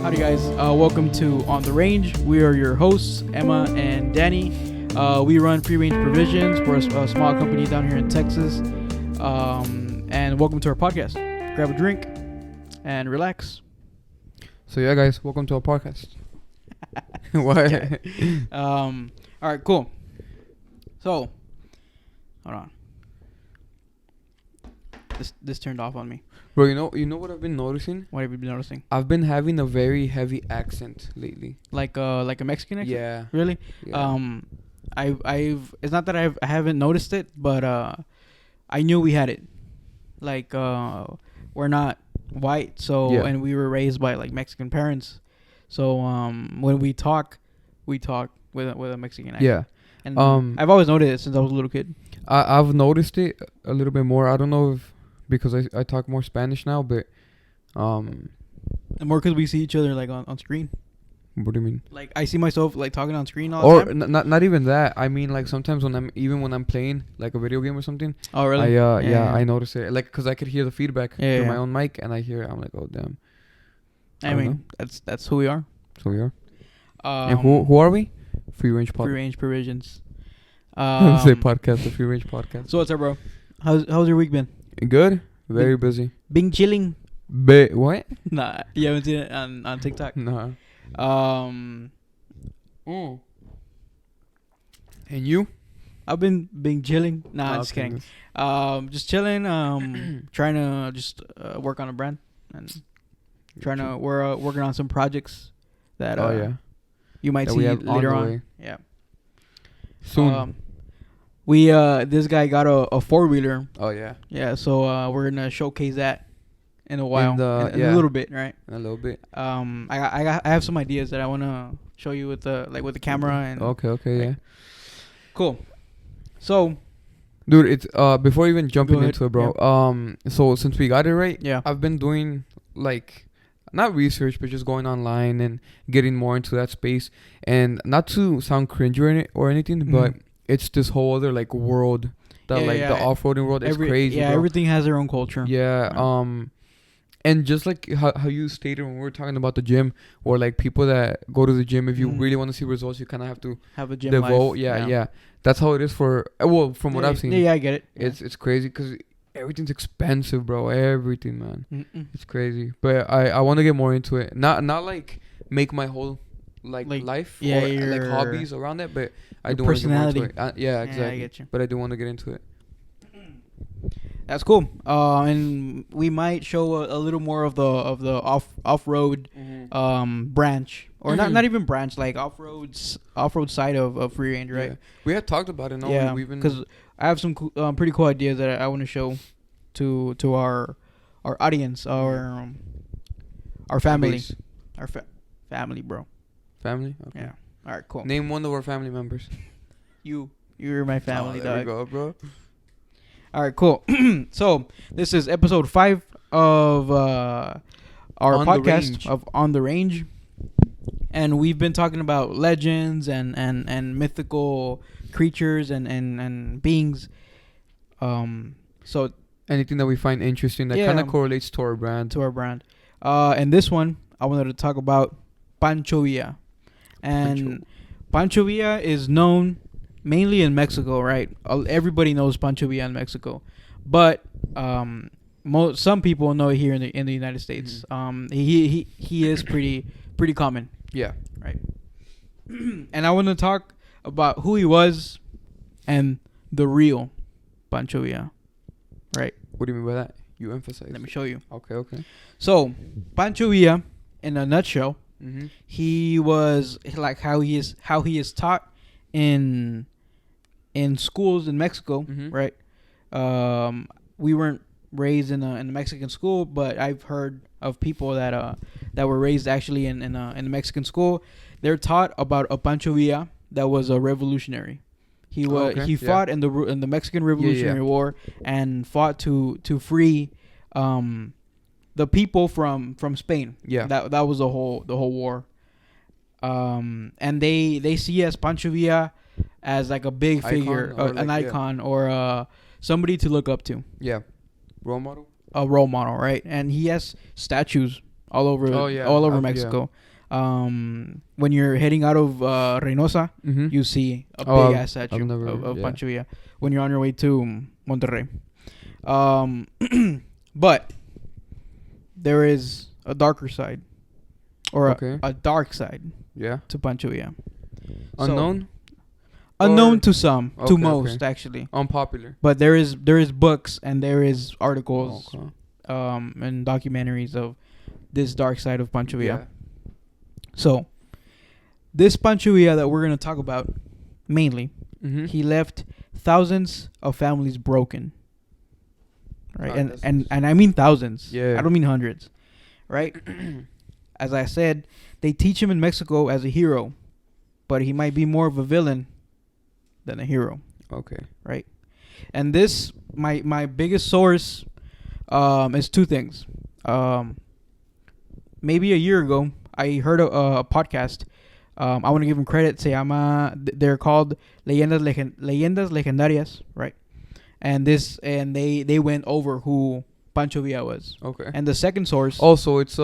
Howdy guys, welcome to On the Range. We are your hosts, Emma and Danny. We run Free Range Provisions. We're a small company down here in Texas. And welcome to our podcast. Grab a drink and relax. So yeah, guys, welcome to our podcast. What? Alright, cool. So, hold on. This turned off on me. Bro, you know what I've been noticing? What have you been noticing? I've been having a very heavy accent lately. Like a Mexican accent? Yeah. Really? Yeah. I've it's not that I haven't noticed it, but I knew we had it. Like we're not white, so and we were raised by like Mexican parents. So when we talk with a Mexican accent. Yeah. And I've always noticed it since I was a little kid. I've noticed it a little bit more. I don't know if because I talk more Spanish now, but and more because we see each other like on screen. What do you mean? Like I see myself like talking on screen all the time. Or not even that. I mean like sometimes when I'm playing like a video game or something. Oh really? I notice it like because I could hear the feedback through my own mic and I hear it. I'm like, oh damn. I mean that's who we are. So we are. And who are we? Free Range Podcast. Free Range Provisions. Say podcast, the Free Range Podcast. So what's up, bro? How's your week been? Good. Very busy. Been chilling. What? Nah, you haven't seen it on TikTok. Nah. And you? I've been chilling. Nah, just kidding. Just chilling. Trying to just work on a brand and we're working on some projects that you might see later on. Yeah. Soon. We this guy got a 4-wheeler. Oh yeah. Yeah, so we're gonna showcase that in a while, in a little bit, right? In a little bit. I have some ideas that I wanna show you with the camera and. Okay, yeah. Cool. So. Dude, it's before even jumping into it, bro. Yeah. So since we got it right, I've been doing like. Not research, but just going online and getting more into that space. And not to sound cringy or anything, but it's this whole other like world that the off-roading world is crazy. Yeah, bro. Everything has their own culture. Yeah. Right. And just like how you stated when we were talking about the gym or like people that go to the gym, if you really want to see results, you kind of have to have a gym devote. life. Yeah. That's how it is for from what I've seen. Yeah, I get it. It's crazy because everything's expensive, bro. Everything, man. It's crazy. But I want to get more into it. Not like make my whole like life or like hobbies around it, but I do want to get more into it. Yeah, exactly. Yeah, I get you. But I do want to get into it. That's cool. And we might show a little more of the off-road branch or not even branch, like off-road side of Free Range, right? Yeah. We had talked about it. No? Yeah, because I have some pretty cool ideas that I want to show to our audience, our family, family, bro. Family? Okay. Yeah. All right, cool. Name one of our family members. You're my family, there dog. There we go, bro. All right, cool. So this is episode 5 of our podcast of On the Range, and we've been talking about legends and mythical creatures and beings. So anything that we find interesting that kind of correlates to our brand. And this one I wanted to talk about Pancho Villa, and Pancho Villa is known mainly in Mexico, right? Everybody knows Pancho Villa in Mexico, but some people know it here in the United States. He is pretty common. Yeah. Right. And I want to talk about who he was and the real Pancho Villa. Right. What do you mean by that? You emphasize. Let me show you. Okay. So Pancho Villa, in a nutshell, he was like how he is taught in schools in Mexico, right? We weren't raised in a Mexican school, but I've heard of people that were raised actually in a Mexican school. They're taught about a Pancho Villa that was a revolutionary. He fought in the Mexican Revolutionary War and fought to free the people from Spain. Yeah, that was the whole war. And they see as Pancho Villa as like a big figure, an icon, or somebody to look up to. Yeah, role model. A role model, right? And he has statues all over. Oh yeah, all over Mexico. Yeah. When you're heading out of Reynosa, you see a big ass statue of Pancho Villa. When you're on your way to Monterrey, but there is a darker side, or a dark side. Yeah. To Pancho Villa. Unknown. Unknown to some, to most actually. Unpopular. But there is books and there is articles, and documentaries of this dark side of Pancho Villa. Yeah. So, this Pancho Villa that we're gonna talk about, mainly, he left thousands of families broken. Right, and I mean thousands. Yeah. I don't mean hundreds. Right. As I said, they teach him in Mexico as a hero, but he might be more of a villain than a hero. Okay. Right. And this, my biggest source, is two things. Maybe a year ago, I heard a podcast. I want to give them credit. They're called Leyendas Legendarias, right? And they went over who Pancho Villa was. Okay. And the second source. Also, it's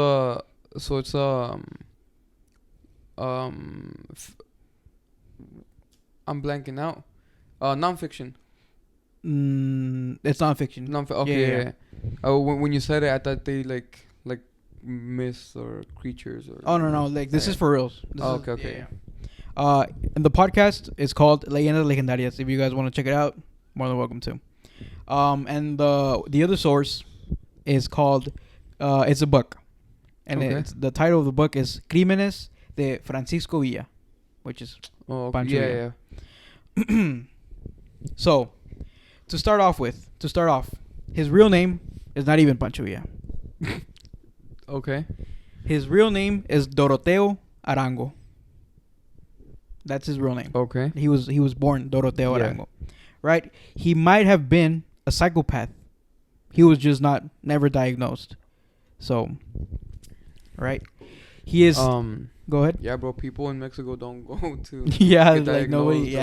I'm blanking out. Nonfiction. It's nonfiction. Okay. Yeah. When you said it, I thought they like myths or creatures or. Oh no! Like this is for reals. Okay. Yeah. And the podcast is called Leyendas Legendarias. If you guys want to check it out, more than welcome to. And the other source is called. It's a book, and it's the title of the book is Crímenes de Francisco Villa, which is Pancho Villa. Yeah. So, to start off, his real name is not even Pancho Villa. Okay. His real name is Doroteo Arango. That's his real name. Okay. He was born Doroteo Arango. Right? He might have been a psychopath. He was just never diagnosed. So, right? He is go ahead. Yeah, bro, people in Mexico don't go to like nobody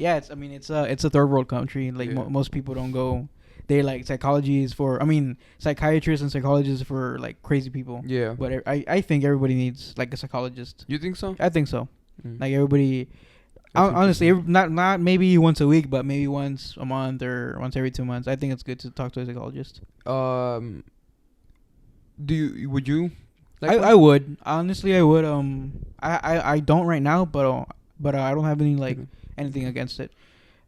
it's a third world country. Like most people don't go. They like psychiatrists and psychologists for like crazy people. Yeah. But I think everybody needs like a psychologist. You think so? I think so. Like everybody, honestly, not maybe once a week, but maybe once a month or once every 2 months. I think it's good to talk to a psychologist. Would you? I would. Honestly, I would. I don't right now, but I don't have any anything against it.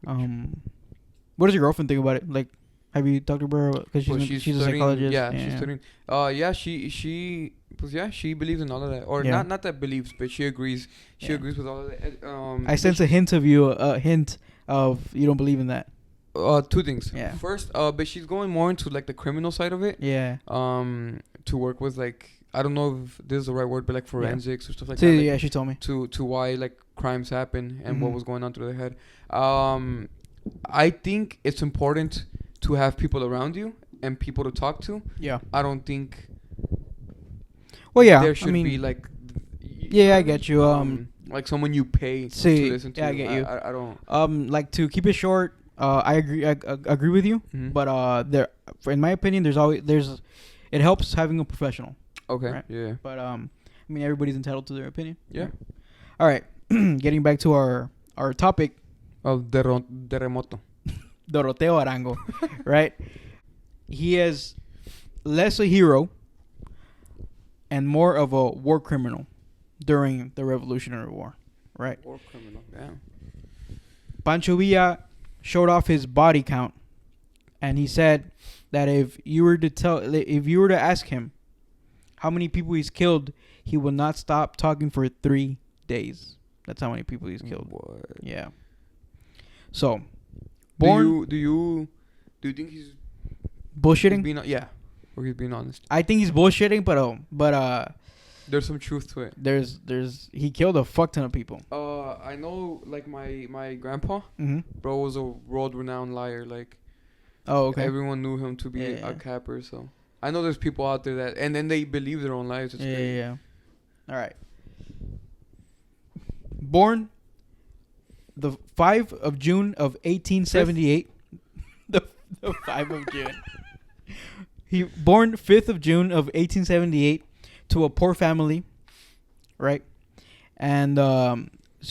What does your girlfriend think about it? Like, have you talked to her? Because she's a psychologist. Yeah, she's studying. She believes in all of that, or not that believes, but she agrees. She agrees with all of that. I sense a hint of you don't believe in that. Two things. Yeah. First, but she's going more into like the criminal side of it. Yeah. To work with like. I don't know if this is the right word, but like forensics or stuff like that. Yeah, she told me. To why like crimes happen and what was going on through their head. I think it's important to have people around you and people to talk to. Yeah. I don't think. Well, yeah. There should be like. Yeah, I get you. Like someone you pay to listen to. Yeah, I get you. I don't. Like to keep it short. I agree. I agree with you. Mm-hmm. But in my opinion, it helps having a professional. Okay. Right? Yeah. But everybody's entitled to their opinion. Yeah. All right. Getting back to our topic of terremoto. Doroteo Arango, right? He is less a hero and more of a war criminal during the Revolutionary War, right? War criminal. Yeah. Pancho Villa showed off his body count, and he said that if you were to ask him how many people he's killed, he will not stop talking for 3 days. That's how many people he's killed. What? Yeah. So, do you think he's bullshitting? Or he's being honest? I think he's bullshitting, but there's some truth to it. He killed a fuck ton of people. I know, like my grandpa, bro, was a world-renowned liar. Like, everyone knew him to be a capper. So I know there's people out there that, and then they believe their own lies. It's crazy. Yeah. All right. Born the 5th of June of 1878. The 5th of June. He born 5th of June of 1878 to a poor family, right? And so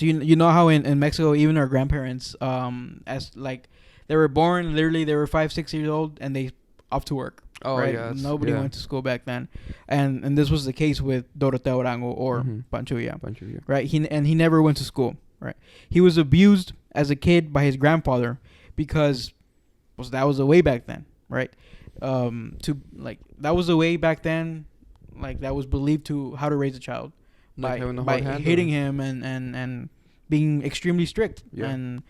you know how in Mexico, even our grandparents, as like they were born, literally they were 5-6 years old and they off to work. Oh, right? yeah. Nobody went to school back then, and this was the case with Doroteo Arango or Pancho Villa. Right? He never went to school. Right? He was abused as a kid by his grandfather because that was the way back then. Right? That was the way back then. Like that was believed to how to raise a child, like by hitting him and being extremely strict. Yeah. And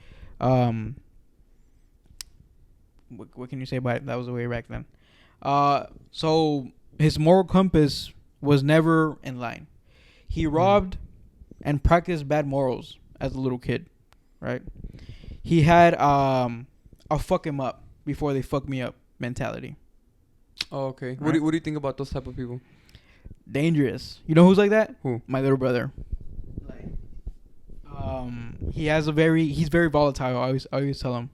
what can you say about it? That was the way back then. So his moral compass was never in line. He robbed and practiced bad morals as a little kid, right? He had I'll fuck him up before they fuck me up mentality. Oh, okay. Right? What do you think about those type of people? Dangerous. You know who's like that? Who? My little brother. He's very volatile. I always tell him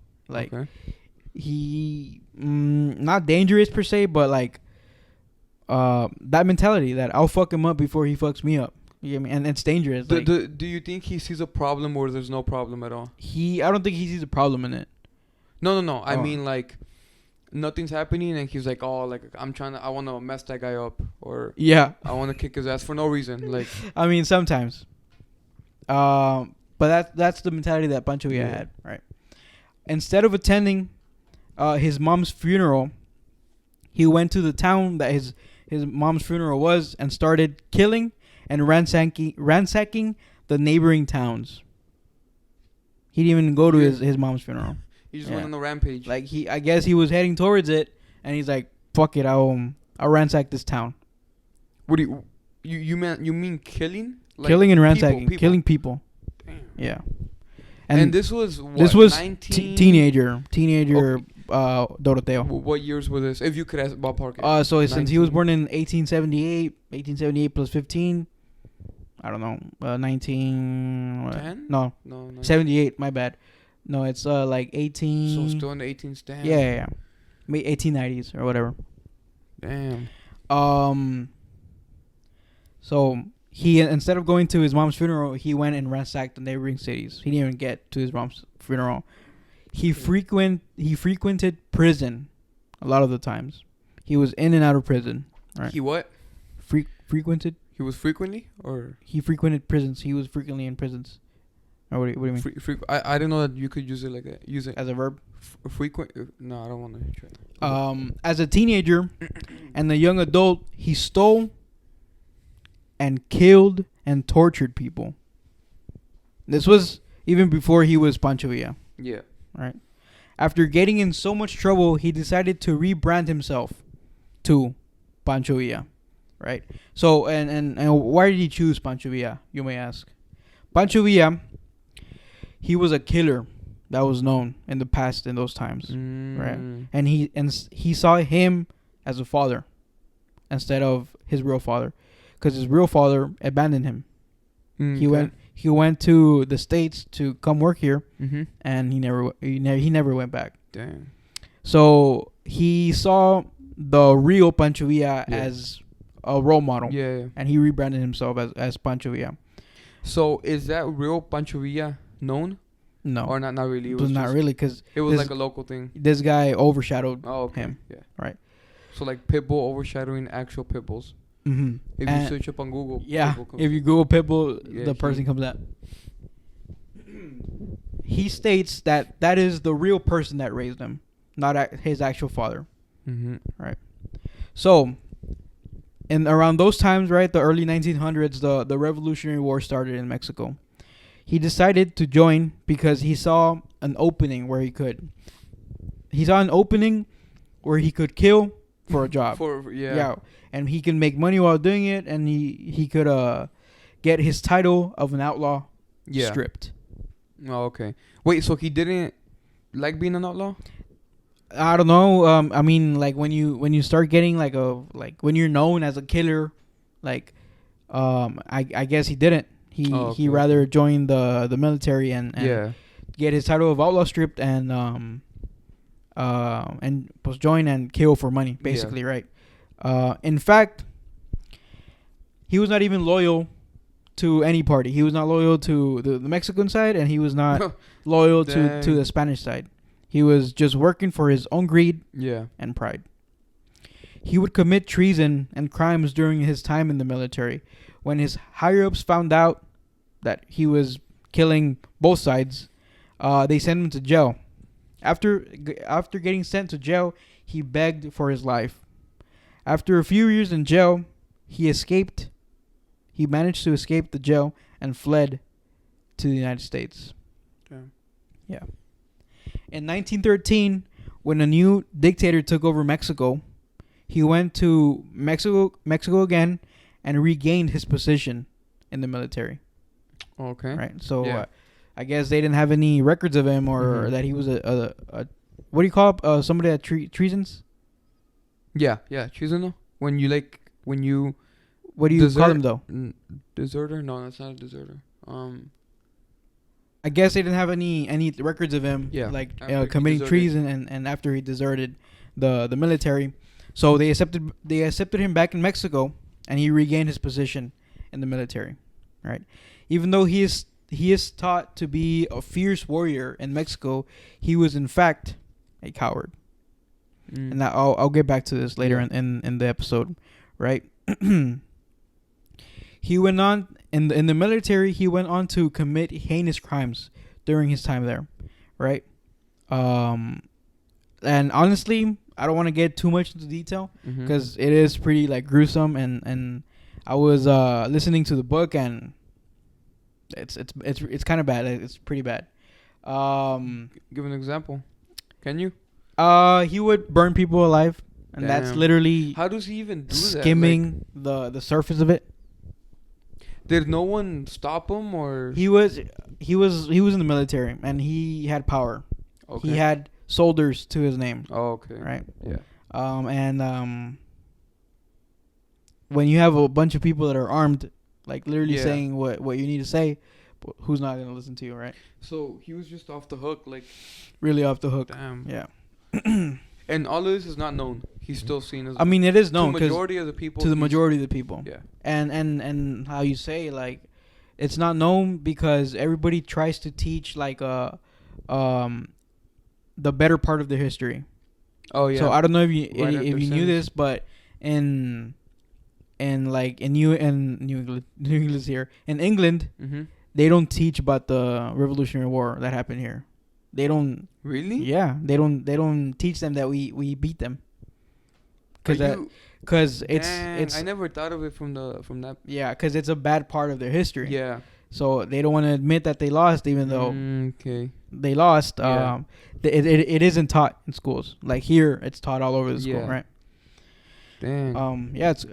he not dangerous per se, but like that mentality that I'll fuck him up before he fucks me up. You get me? And it's dangerous. Do you think he sees a problem or there's no problem at all? I don't think he sees a problem in it. No. I mean, like, nothing's happening and he's like, oh, like, I want to mess that guy up. Or yeah, I want to kick his ass for no reason. Like, I mean, sometimes. But that's the mentality that Pancho Villa had, right? Instead of attending his mom's funeral, he went to the town that his mom's funeral was and started killing and ransacking the neighboring towns. He didn't even go to his mom's funeral. He just went on a rampage. Like I guess he was heading towards it, and he's like, "Fuck it, I'll ransack this town." What do you mean killing? Like killing and ransacking, killing people. Damn. Yeah. And this was teenager Doroteo. What years were this? If you could ask ballpark it. So since he was born in 1878 plus 15, I don't know, 19. 10? No, 78. My bad. No, it's like 18. So still in the 18s. Damn. Yeah. 1890s or whatever. Damn. So he, instead of going to his mom's funeral, he went and ransacked the neighboring cities. He didn't even get to his mom's funeral. He frequented prison a lot of the times. He was in and out of prison. Right? He what? Frequented. He was frequently, or he frequented prisons. He was frequently in prisons. Or what do you mean? I didn't know that you could use it like that. Use it as a verb. Frequent? No, I don't want to try. As a teenager and a young adult, he stole and killed and tortured people. This was even before he was Pancho Villa. Yeah. Right. After getting in so much trouble, he decided to rebrand himself to Pancho Villa. Right. So and why did he choose Pancho Villa, you may ask? Pancho Villa, he was a killer that was known in the past in those times. Right. And he saw him as a father instead of his real father, because his real father abandoned him. He went to the States to come work here, and he never went back. Damn. So he saw the real Pancho Villa as a role model. Yeah. And he rebranded himself as Pancho Villa. So is that real Pancho Villa known? No. Or not really? It was not really, because it was like a local thing. This guy overshadowed him. Yeah. Right. So like Pitbull overshadowing actual Pitbulls. If you search up on Google, if you Google Pitbull, the person comes up. He states that is the real person that raised him, not his actual father. Right. So, and around those times, right, the early 1900s, the Revolutionary War started in Mexico. He decided to join because he saw an opening where he could. He saw an opening where he could kill for a job. And he can make money while doing it, and he could get his title of an outlaw stripped. Oh, okay. Wait, so he didn't like being an outlaw? I don't know. I mean, like when you start getting like when you're known as a killer, like I guess he didn't. He rather joined the military and get his title of outlaw stripped and and was join and kill for money, basically, right? In fact, he was not even loyal to any party. He was not loyal to the Mexican side, and he was not loyal to the Spanish side. He was just working for his own greed and pride. He would commit treason and crimes during his time in the military. When his higher-ups found out that he was killing both sides, they sent him to jail. After getting sent to jail, he begged for his life. After a few years in jail, he escaped. He managed to escape the jail and fled to the United States. Yeah. In 1913, when a new dictator took over Mexico, he went to Mexico again and regained his position in the military. Okay. Right. So I guess they didn't have any records of him or that he was a what do you call it? Somebody that treasons? Yeah, treason. When you what do you call him though? Deserter? No, that's not a deserter. I guess they didn't have any records of him. Yeah. Like committing treason and after he deserted the military, so they accepted him back in Mexico, and he regained his position in the military. Right. Even though he is taught to be a fierce warrior in Mexico, he was in fact a coward. And I'll get back to this later in the episode, right? He went on in the military. He went on to commit heinous crimes during his time there, right? And honestly, I don't want to get too much into detail because it is pretty like gruesome. And I was listening to the book, and it's kind of bad. It's pretty bad. Give an example, can you? He would burn people alive, and that's literally how does he even do skimming the surface of it. Did no one stop him, or he was in the military, and he had power. Okay. He had soldiers to his name. Oh, okay. Right. Yeah. When you have a bunch of people that are armed, like literally saying what you need to say, who's not gonna listen to you, right? So he was just off the hook, like really off the hook. Damn. Yeah. And all of this is not known. He's still seen as. I mean, it is known to the majority of the people. To the majority of the people. Yeah. And how you say, like, it's not known because everybody tries to teach like the better part of the history. Oh yeah. So I don't know if you knew this, but in New England here in England, they don't teach about the Revolutionary War that happened here. They don't really. Yeah, they don't teach them that we beat them. Because it's. I never thought of it from that. Yeah, because it's a bad part of their history. Yeah. So they don't want to admit that they lost, even though they lost. Yeah. It isn't taught in schools. Like here, it's taught all over the school, right? Dang. Yeah. It's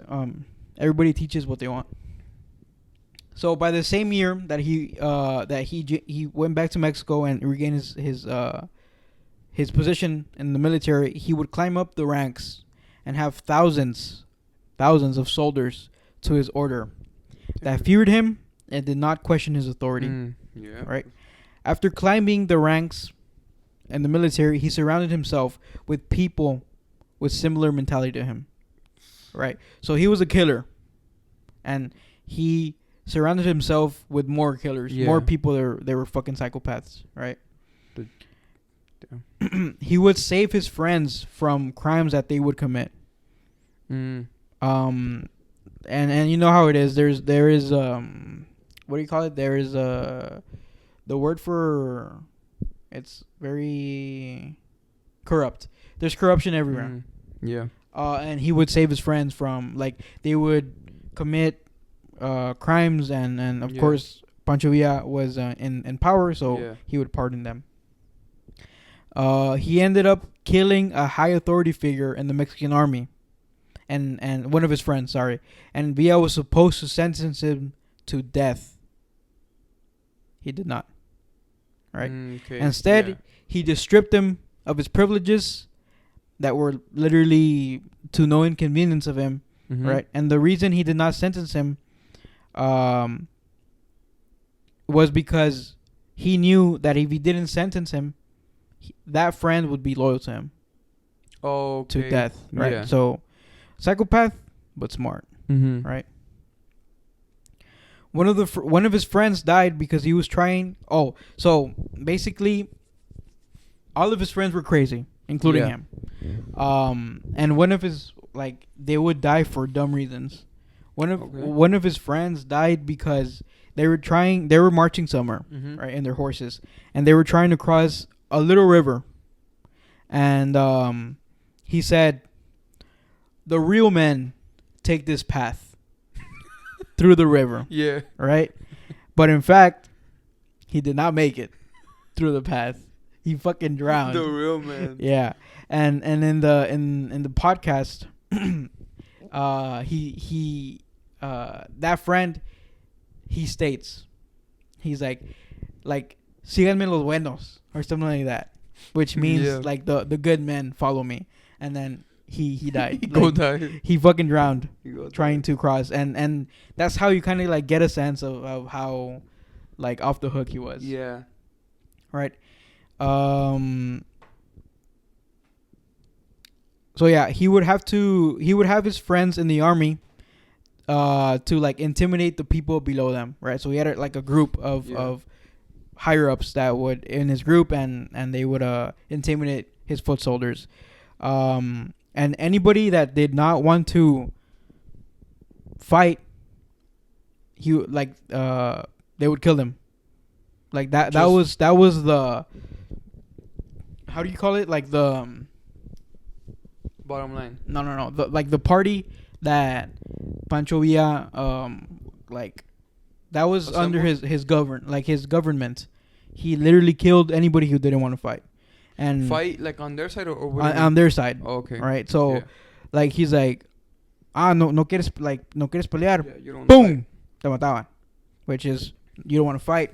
everybody teaches what they want. So by the same year that he went back to Mexico and regained his position in the military, he would climb up the ranks and have thousands of soldiers to his order that feared him and did not question his authority. Right? After climbing the ranks in the military, he surrounded himself with people with similar mentality to him. Right? So he was a killer, and he surrounded himself with more killers, more people that were fucking psychopaths, right? He would save his friends from crimes that they would commit. And you know how it is. There is what do you call it? There is the word for it's very corrupt. There's corruption everywhere. And he would save his friends from, like, they would commit crimes, and of course Pancho Villa was in power, so he would pardon them. He ended up killing a high authority figure in the Mexican army, and one of his friends, and Villa was supposed to sentence him to death. He did not. Right? Instead, he just stripped him of his privileges that were literally to no inconvenience of him. Right? And the reason he did not sentence him was because he knew that if he didn't sentence him, that friend would be loyal to him. to death, right? Yeah. So, psychopath, but smart, right? One of his friends died because he was trying. Oh, so basically, all of his friends were crazy, including him. And one of his they would die for dumb reasons. One of his friends died because they were marching somewhere, right, in their horses, and they were trying to cross a little river. And he said, "The real men take this path through the river." Yeah. Right? But in fact, he did not make it through the path. He fucking drowned. The real man. Yeah. And in the podcast, that friend, he states, he's like síganme los buenos or something like that, which means the good men follow me. And then he died. He fucking drowned trying to cross, and that's how you kind of get a sense of how off the hook he was. Yeah. Right. So yeah, he would have his friends in the army to intimidate the people below them, right? So he had a group of higher ups that would in his group, and they would intimidate his foot soldiers. And anybody that did not want to fight, they would kill them. That was the, how do you call it? The bottom line. No. The party that Pancho Villa that was under his government. He literally killed anybody who didn't want to fight. And fight on their side or on their side. Oh, okay. Right. So he's no quieres pelear. Yeah, boom, te mataban. Which is, you don't want to fight.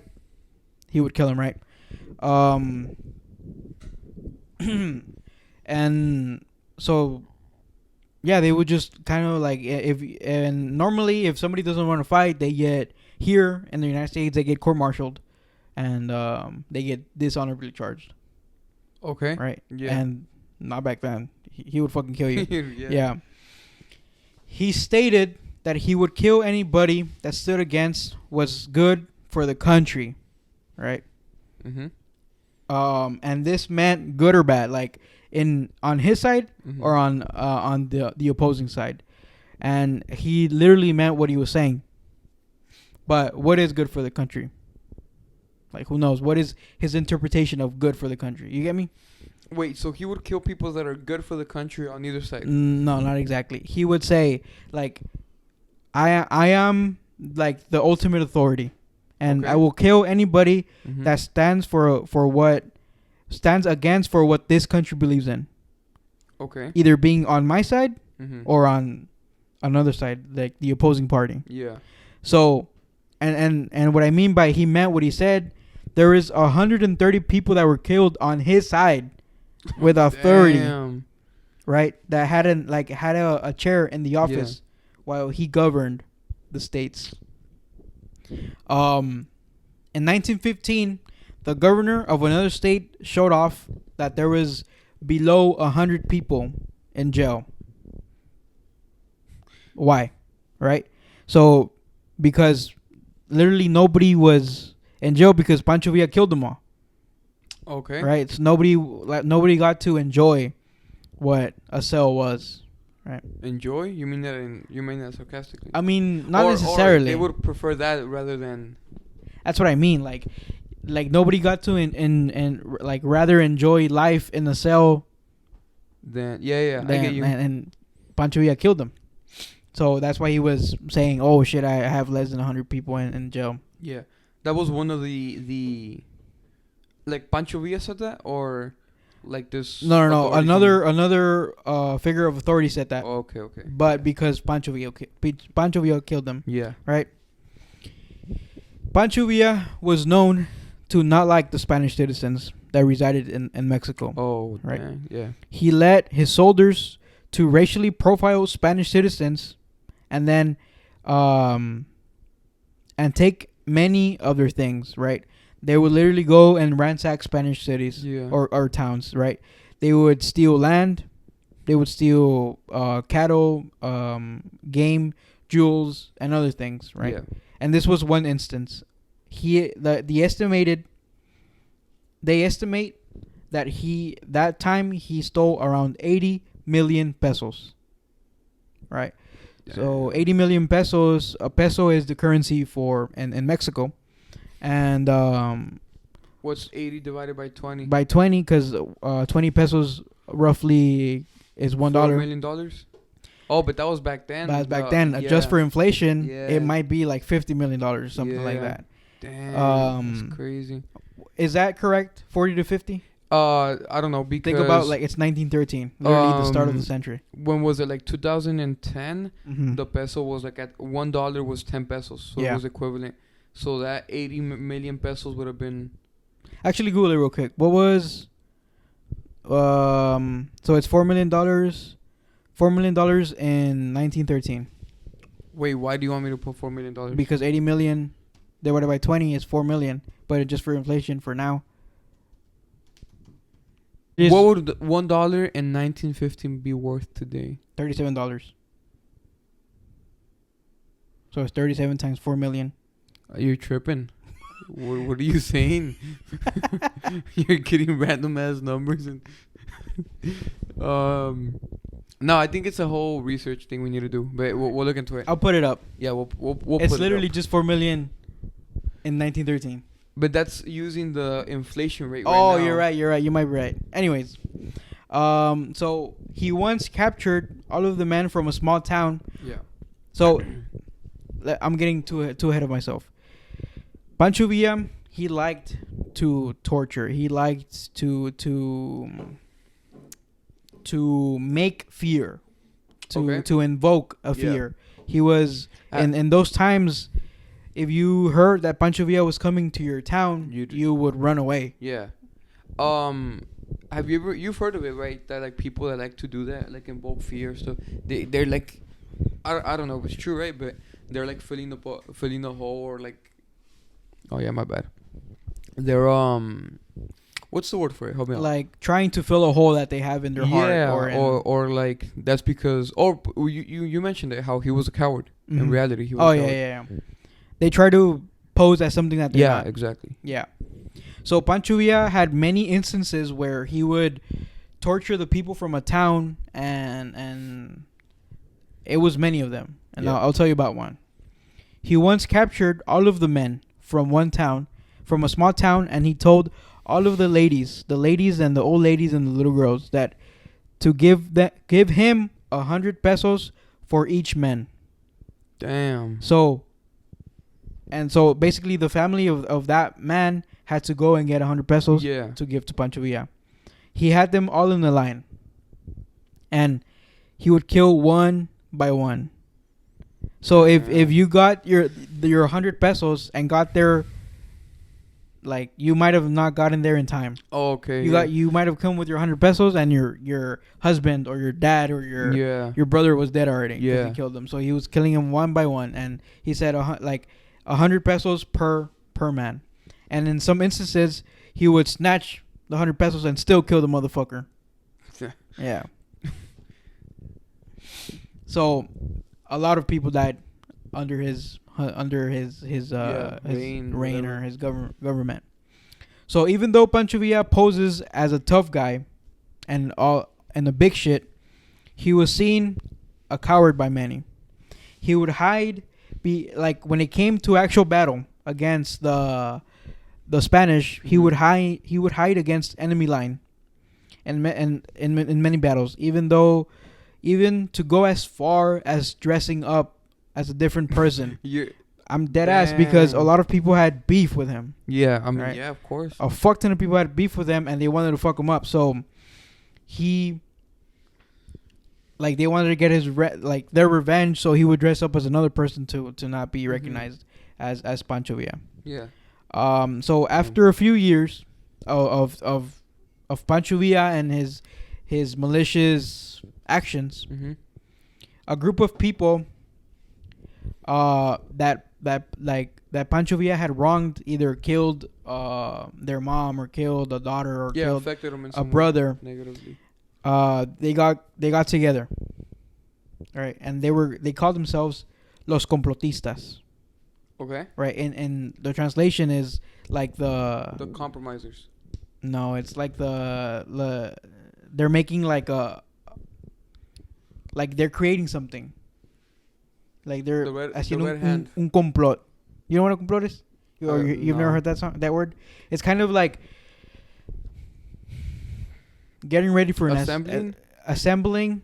He would kill him, right? And so yeah, they would just kind of normally if somebody doesn't want to fight, they get, here in the United States, they get court-martialed, and they get dishonorably charged. Okay. Right. Yeah. And not back then. He would fucking kill you. Yeah. He stated that he would kill anybody that stood against what's good for the country. Right. And this meant good or bad, on his side or on the opposing side. And he literally meant what he was saying. But what is good for the country? Who knows? What is his interpretation of good for the country? You get me? Wait, so he would kill people that are good for the country on either side? No, not exactly. He would say, I am the ultimate authority, and I will kill anybody that stands against what this country believes in. Okay. Either being on my side or on another side, the opposing party. Yeah. So, and what I mean by he meant what he said, there is 130 people that were killed on his side with authority. Damn. Right? That had a chair in the office while he governed the states. In 1915, the governor of another state showed off that there was below 100 people in jail. Why? Right? So, because literally nobody was in jail because Pancho Villa killed them all. Okay. Right? So nobody got to enjoy what a cell was. Right? Enjoy? You mean that sarcastically? I mean, not necessarily. Or they would prefer that rather than. That's what I mean. Nobody got to rather enjoy life in the cell. I get you. And Pancho Villa killed them. So that's why he was saying, "Oh shit, I have less than 100 people in jail." Yeah, that was one of the Pancho Villa said that, or this. No. Another figure of authority said that. Oh, okay. But because Pancho Villa killed them. Yeah. Right. Pancho Villa was known to not like the Spanish citizens that resided in Mexico. Oh, right. Dang, yeah. He led his soldiers to racially profile Spanish citizens, and then and take many of their things. Right. They would literally go and ransack Spanish cities or towns. Right. They would steal land. They would steal cattle, game, jewels, and other things, right? Yeah. And this was one instance. They estimate that time he stole around 80 million pesos. Right? Damn. So 80 million pesos, a peso is the currency for in Mexico. And what's 80 divided by 20? By 20, cuz 20 pesos roughly is $1. $4 million? Oh, but that was back then. That was back then. Yeah. Just for inflation, it might be like $50 million or something like that. Damn, that's crazy. Is that correct? 40 to 50? I don't know, because think about like it's 1913, literally the start of the century. When was it? Like 2010? Mm-hmm. The peso was like at $1 was 10 pesos, so it was equivalent. So that 80 million pesos would have been. Actually, Google it real quick. What was? So it's $4 million. $4 million in 1913. Wait, why do you want me to put $4 million? Because 80 million divided by 20 is 4 million, but it's just for inflation for now. What would $1 in 1915 be worth today? $37. So it's 37 times 4 million. You're tripping. What are you saying? You're getting random ass numbers and no, I think it's a whole research thing we need to do, but we'll look into it. I'll put it up. Yeah, we'll it's literally just 4 million in 1913. But that's using the inflation rate right now. Oh, you're right. You might be right. Anyways, so he once captured all of the men from a small town. Yeah. So I'm getting too ahead of myself. Pancho Villa, he liked to torture. He liked to make fear, to invoke a fear. Yeah. He was in those times. If you heard that Pancho Villa was coming to your town, you would run away. Yeah. You've heard of it, right? That like people that like to do that, like invoke fear stuff. They're like, I don't know if it's true, right? But they're like filling the hole, or like, oh yeah, my bad. They're what's the word for it? Help me out. Like trying to fill a hole that they have in their heart, or like that's because you mentioned it, how he was a coward. Mm-hmm. In reality, he was. Oh yeah. They try to pose as something that they're not. Yeah, exactly. Yeah. So Pancho Villa had many instances where he would torture the people from a town, and it was many of them. And I'll tell you about one. He once captured all of the men from a small town, and he told all of the ladies and the old ladies and the little girls that to give him 100 pesos for each man. Damn. So basically the family of that man had to go and get 100 pesos to give to Pancho Villa. He had them all in the line, and he would kill one by one. So if you got your 100 pesos and got there, like, you might have not gotten there in time. Oh, okay. You might have come with your 100 pesos, and your husband or your dad or your brother was dead already. Yeah, he killed them. So he was killing them one by one, and he said 100 pesos per man. And in some instances, he would snatch the 100 pesos and still kill the motherfucker. Yeah. So a lot of people died under his reign or his government. So even though Pancho Villa poses as a tough guy and a big shit, he was seen a coward by many. He would hide, when it came to actual battle against the Spanish, he would hide against enemy line, and in many battles, even to go as far as dressing up as a different person. I'm dead ass, because a lot of people had beef with him. Yeah, I mean, right? Yeah, of course. A fuck ton of people had beef with him, and they wanted to fuck him up. So they wanted to get their revenge. So he would dress up as another person to not be recognized as Pancho Villa. Yeah. So after a few years of Pancho Villa and his malicious actions, a group of people that Pancho Villa had wronged, either killed their mom or killed a daughter or killed affected him in a brother negatively. They got together. All right, and they called themselves los complotistas. Okay. Right, and the translation is like the compromisers. No, it's like the they're making like they're creating something. Like they're haciendo un complot. You know what a complot is? You've never No. heard that word? It's kind of like getting ready for assembling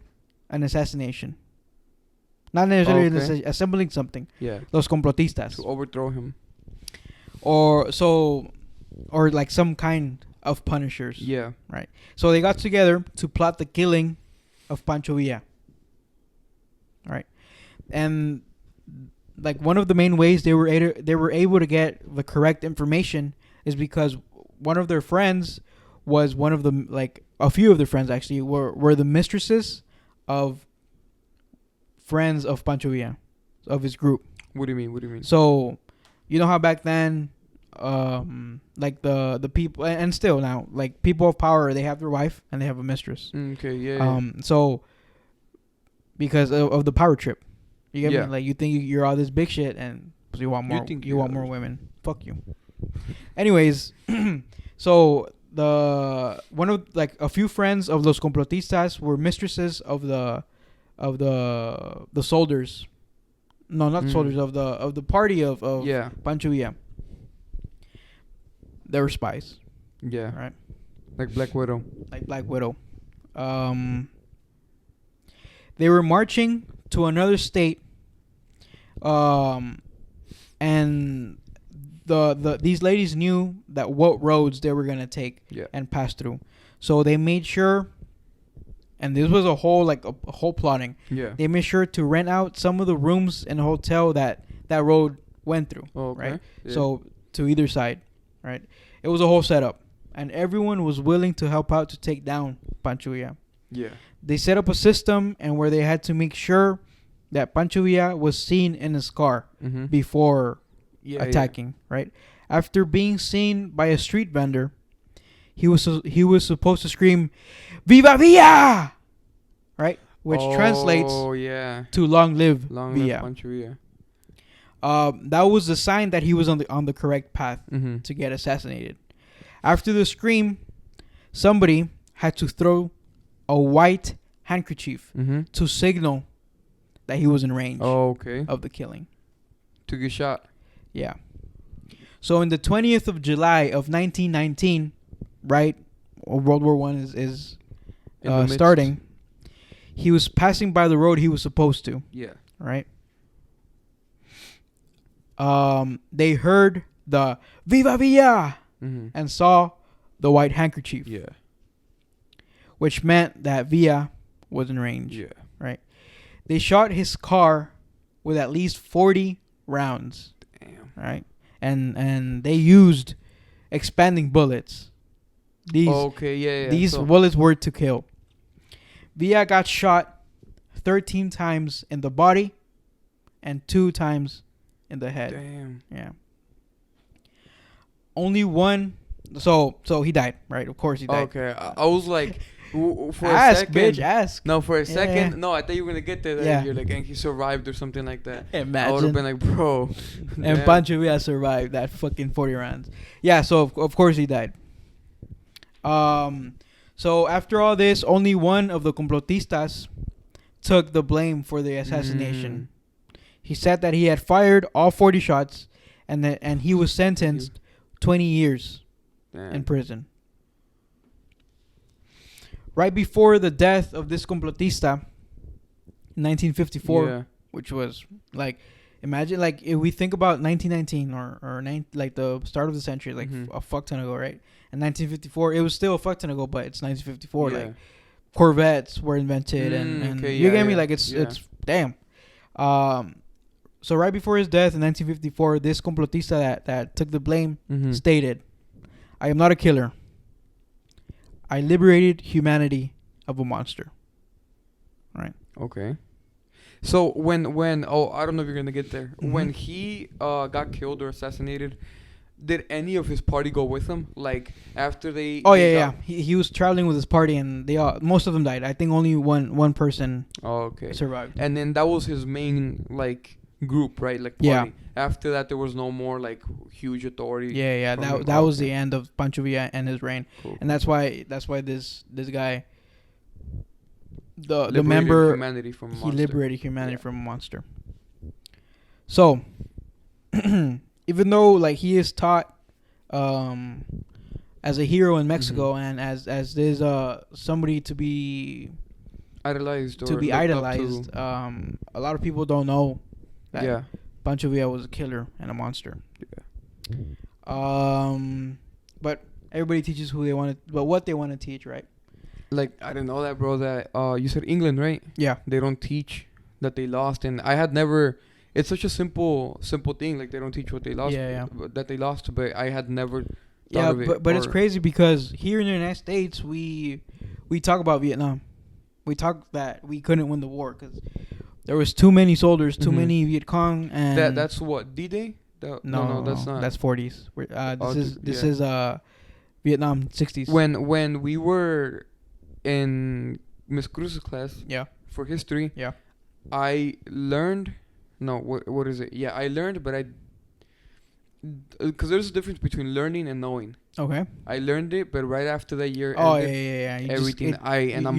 an assassination. Not necessarily assembling something. Yeah. Los complotistas. To overthrow him. Or like some kind of punishers. Yeah. Right. So they got together to plot the killing of Pancho Villa. Right. And like one of the main ways they were able to get the correct information is because one of their friends was one of the, like a few of their friends actually were the mistresses of friends of Pancho Villa, of his group. What do you mean? So, you know how back then, like the people, and still now, like people of power, they have their wife and they have a mistress. Okay, yeah. So, because of the power trip, you get Yeah. me? Like you think you're all this big shit, and you want more. You want more women. Fuck you. Anyways, so one of like a few friends of los complotistas were mistresses of the soldiers. No, not soldiers, of the party of Pancho Villa. They were spies. Yeah. Right. Like Black Widow. They were marching to another state. And these ladies knew that what roads they were gonna take and pass through. So they made sure, and this was a whole plotting. Yeah. They made sure to rent out some of the rooms in a hotel that road went through. Oh, okay. Right. Yeah. So to either side, right. It was a whole setup, and everyone was willing to help out to take down Pancho Villa. Yeah. They set up a system and where they had to make sure that Pancho Villa was seen in his car before attacking. Right. After being seen by a street vendor, he was supposed to scream, "Viva Villa!" Right, which translates to "Long live Villa." Pancho Villa. That was the sign that he was on the correct path to get assassinated. After the scream, somebody had to throw a white handkerchief to signal that he was in range of the killing. To get shot. Yeah. So on the 20th of July of 1919, right, World War I is starting. He was passing by the road he was supposed to. Yeah. Right. They heard the "Viva Villa" and saw the white handkerchief. Yeah. Which meant that Villa was in range. Yeah. Right. They shot his car with at least 40 rounds. Damn. Right. And they used expanding bullets. These bullets were to kill. Villa got shot 13 times in the body and 2 times in the head. Damn. Yeah. Only one. So he died, right? Of course he died. Okay. I was like, for a second, bitch, ask. No, for a second. Yeah. No, I thought you were gonna get there. Yeah. You're like, and he survived or something like that. Imagine. I would have been like, bro. And Pancho Villa survived that fucking 40 rounds. Yeah. So of course he died. So after all this, only one of the complotistas took the blame for the assassination. He said that he had fired all 40 shots, and he was sentenced 20 years in prison. Right before the death of this complotista, in 1954, which was like, imagine like if we think about 1919 or like the start of the century, like a fuck ton ago, right? In 1954, it was still a fuck ton ago, but it's 1954. Like Corvettes were invented, and you get me? Like it's damn. So right before his death in 1954, this complotista that took the blame stated, "I am not a killer. I liberated humanity of a monster." Right. Okay. So when I don't know if you're gonna get there. When he got killed or assassinated, did any of his party go with him? Like after they? Oh they yeah. He was traveling with his party, and most of them died. I think only one person. Oh, okay. Survived. And then that was his main like group, right? Like party. Yeah. After that, there was no more like huge authority. Yeah. That was the end of Pancho Villa and his reign, and that's why this guy. The member humanity from a monster. He liberated humanity from a monster. So, even though like he is taught as a hero in Mexico and as there's somebody to be idolized a lot of people don't know that Pancho Villa was a killer and a monster. But everybody teaches who they want to, but what they want to teach, right? Like, I didn't know that, bro. That you said England, right? Yeah. They don't teach that they lost, and I had never. It's such a simple thing. Like they don't teach what they lost. That they lost, but I had never. Thought of it, but it's crazy because here in the United States, we talk about Vietnam. We talk that we couldn't win the war because there was too many soldiers, too many Viet Cong, and that's what D-Day. No, that's not. That's 40s. This is Vietnam 60s. When we were in Miss Cruz's class, for history, I learned. No, what is it? Yeah, I learned, but because there's a difference between learning and knowing. Okay. I learned it, but right after that year, you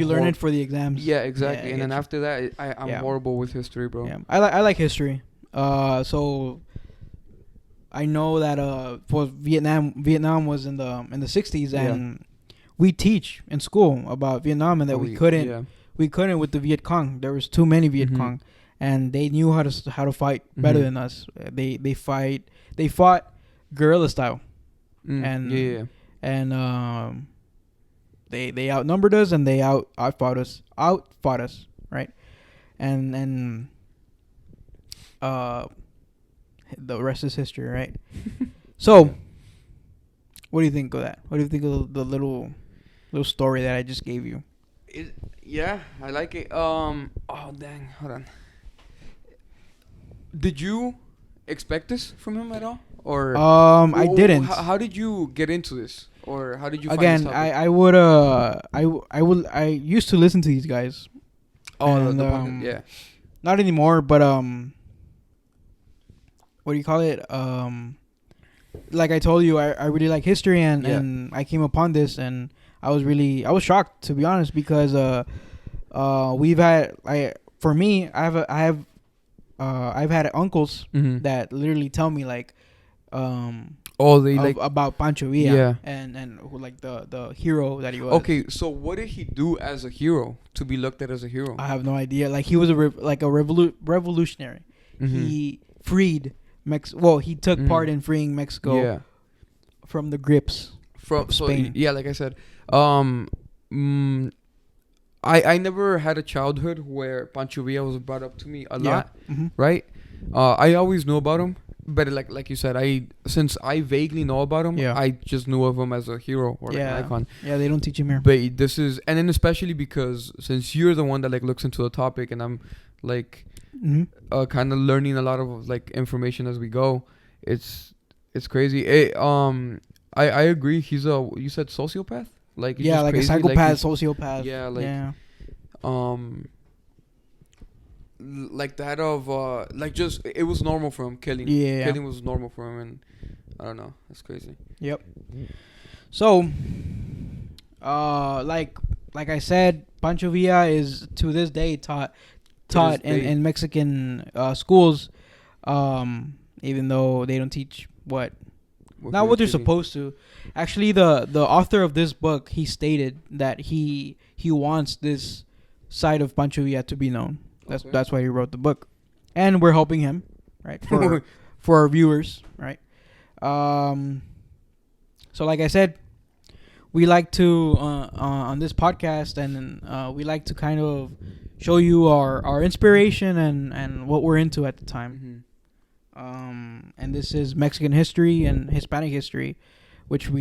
learn it for the exams. Yeah, exactly. And then after that, I'm horrible with history, bro. Yeah, I like history. So I know that for Vietnam was in the 60s, and we teach in school about Vietnam, and that we couldn't with the Viet Cong. There was too many Viet Cong, and they knew how to fight better than us. They fought guerrilla style, and they outnumbered us, and they outfought us, right? And the rest is history, right? So, what do you think of that? What do you think of the little story that I just gave you? I like it. Oh dang, hold on. Did you expect this from him at all, or I didn't? How did you get into this, or how did you? Again, I used to listen to these guys. Oh, and, yeah. Not anymore, but what do you call it? Like I told you, I really like history, and I came upon this, and I was shocked, to be honest, because I've had uncles that literally tell me like about Pancho Villa and who, like the hero that he was. Okay, so what did he do as a hero to be looked at as a hero? I have no idea. Like he was a revolutionary. He freed he took part in freeing Mexico from the grips from Spain. So, like I said, I never had a childhood where Pancho Villa was brought up to me a lot, right? I always knew about him, but like you said, since I vaguely know about him, I just knew of him as a hero or like an icon. Yeah, they don't teach him here. But this is, and then especially because since you're the one that like looks into the topic, and I'm like kind of learning a lot of like information as we go, it's crazy. I agree. He's you said sociopath. Like like crazy. A psychopath, like sociopath. Yeah, like that of like just it was normal for him killing. Yeah, killing was normal for him, and I don't know. That's crazy. Yep. So, like I said, Pancho Villa is to this day taught in Mexican schools, even though they don't teach what they're supposed to. Actually, the author of this book, he stated that he wants this side of Pancho Villa to be known. That's why he wrote the book, and we're helping him, right, for our viewers, right. So like I said, we like to on this podcast, and we like to kind of show you our inspiration and what we're into at the time. And this is Mexican history and Hispanic history, which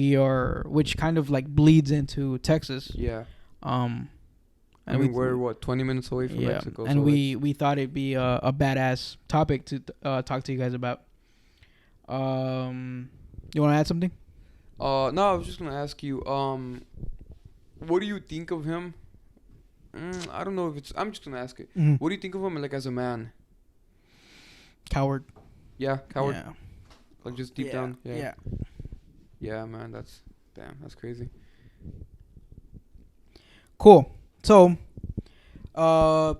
kind of like bleeds into Texas. Yeah. I mean, we're 20 minutes away from Mexico. And so we thought it'd be a badass topic to talk to you guys about. You want to add something? No, I was just gonna ask you. What do you think of him? I don't know if it's. I'm just gonna ask it. Mm-hmm. What do you think of him like as a man? Coward. Yeah, coward. Yeah. Like just deep down. Yeah. Yeah, man. That's crazy. Cool. So,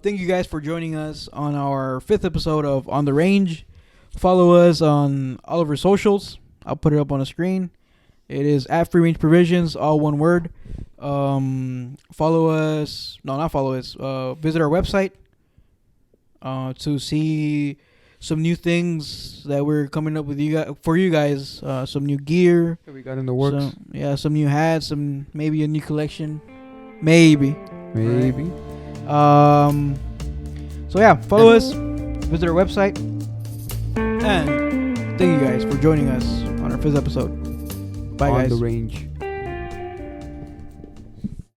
thank you guys for joining us on our 5th episode of On the Range. Follow us on all of our socials. I'll put it up on the screen. It is at Free Range Provisions, all one word. Follow us. No, not follow us. Visit our website to see some new things that we're coming up with you guys. Some new gear. That we got in the works. Some new hats. Maybe a new collection. Maybe. Right. So yeah, follow us. Visit our website. And thank you guys for joining us on our 5th episode. Bye, guys. On the Range.